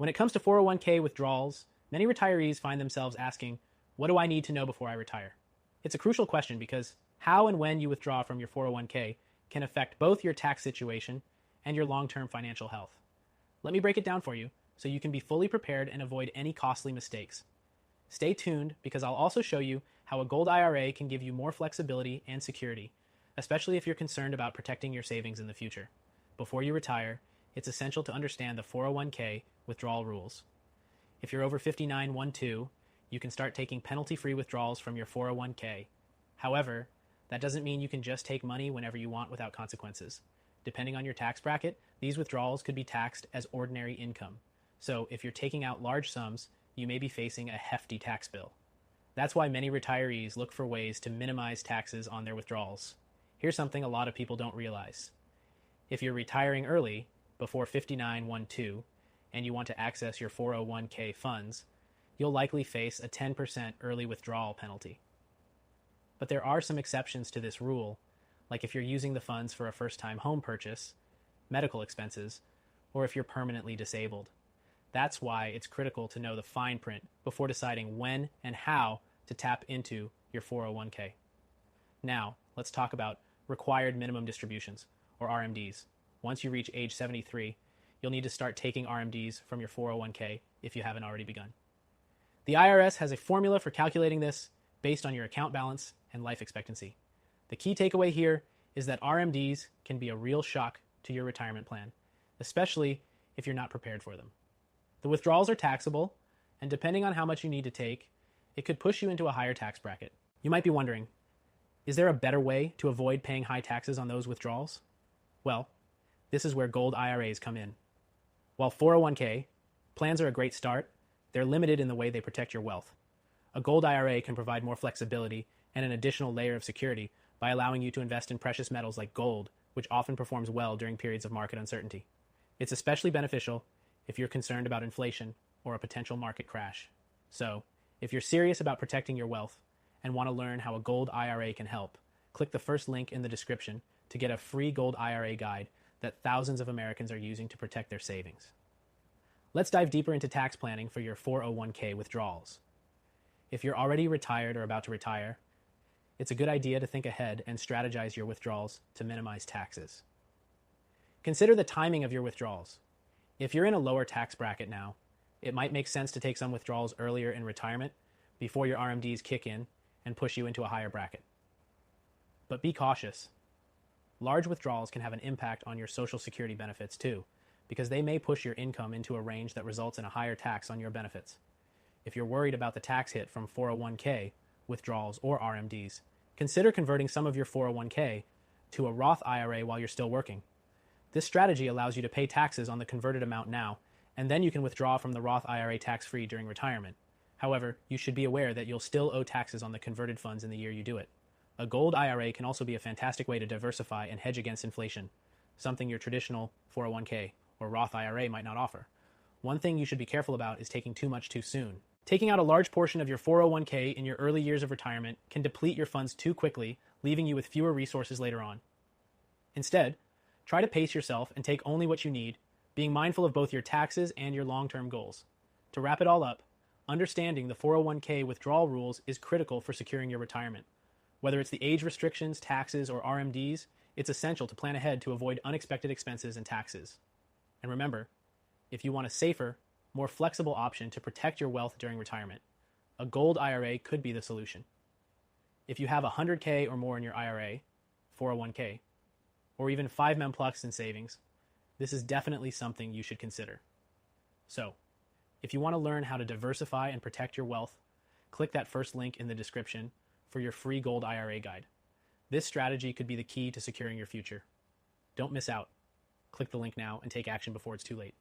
When it comes to 401k withdrawals, many retirees find themselves asking, what do I need to know before I retire? It's a crucial question because how and when you withdraw from your 401k can affect both your tax situation and your long-term financial health. Let me break it down for you so you can be fully prepared and avoid any costly mistakes. Stay tuned because I'll also show you how a gold IRA can give you more flexibility and security, especially if you're concerned about protecting your savings in the future. Before you retire, it's essential to understand the 401k withdrawal rules. If you're over 59.12, you can start taking penalty-free withdrawals from your 401k. However, that doesn't mean you can just take money whenever you want without consequences. Depending on your tax bracket, these withdrawals could be taxed as ordinary income. So if you're taking out large sums, you may be facing a hefty tax bill. That's why many retirees look for ways to minimize taxes on their withdrawals. Here's something a lot of people don't realize. If you're retiring early, before 59.12, and you want to access your 401k funds, you'll likely face a 10% early withdrawal penalty. But there are some exceptions to this rule, like if you're using the funds for a first-time home purchase, medical expenses, or if you're permanently disabled. That's why it's critical to know the fine print before deciding when and how to tap into your 401k. Now, let's talk about required minimum distributions, or RMDs. Once you reach age 73, you'll need to start taking RMDs from your 401k if you haven't already begun. The IRS has a formula for calculating this based on your account balance and life expectancy. The key takeaway here is that RMDs can be a real shock to your retirement plan, especially if you're not prepared for them. The withdrawals are taxable, and depending on how much you need to take, it could push you into a higher tax bracket. You might be wondering, is there a better way to avoid paying high taxes on those withdrawals? Well, this is where gold IRAs come in. While 401k plans are a great start, they're limited in the way they protect your wealth. A gold IRA can provide more flexibility and an additional layer of security by allowing you to invest in precious metals like gold, which often performs well during periods of market uncertainty. It's especially beneficial if you're concerned about inflation or a potential market crash. So, if you're serious about protecting your wealth and want to learn how a gold IRA can help, click the first link in the description to get a free gold IRA guide that thousands of Americans are using to protect their savings. Let's dive deeper into tax planning for your 401k withdrawals. If you're already retired or about to retire, it's a good idea to think ahead and strategize your withdrawals to minimize taxes. Consider the timing of your withdrawals. If you're in a lower tax bracket now, it might make sense to take some withdrawals earlier in retirement before your RMDs kick in and push you into a higher bracket. But be cautious. Large withdrawals can have an impact on your Social Security benefits too, because they may push your income into a range that results in a higher tax on your benefits. If you're worried about the tax hit from 401k, withdrawals, or RMDs, consider converting some of your 401k to a Roth IRA while you're still working. This strategy allows you to pay taxes on the converted amount now, and then you can withdraw from the Roth IRA tax-free during retirement. However, you should be aware that you'll still owe taxes on the converted funds in the year you do it. A gold IRA can also be a fantastic way to diversify and hedge against inflation, something your traditional 401k or Roth IRA might not offer. One thing you should be careful about is taking too much too soon. Taking out a large portion of your 401k in your early years of retirement can deplete your funds too quickly, leaving you with fewer resources later on. Instead, try to pace yourself and take only what you need, being mindful of both your taxes and your long-term goals. To wrap it all up, understanding the 401k withdrawal rules is critical for securing your retirement. Whether it's the age restrictions, taxes, or RMDs, it's essential to plan ahead to avoid unexpected expenses and taxes. And remember, if you want a safer, more flexible option to protect your wealth during retirement, a gold IRA could be the solution. If you have 100k or more in your IRA, 401k, or even 5 Plus in savings, this is definitely something you should consider. So, if you want to learn how to diversify and protect your wealth, click that first link in the description for your free gold IRA guide. This strategy could be the key to securing your future. Don't miss out. Click the link now and take action before it's too late.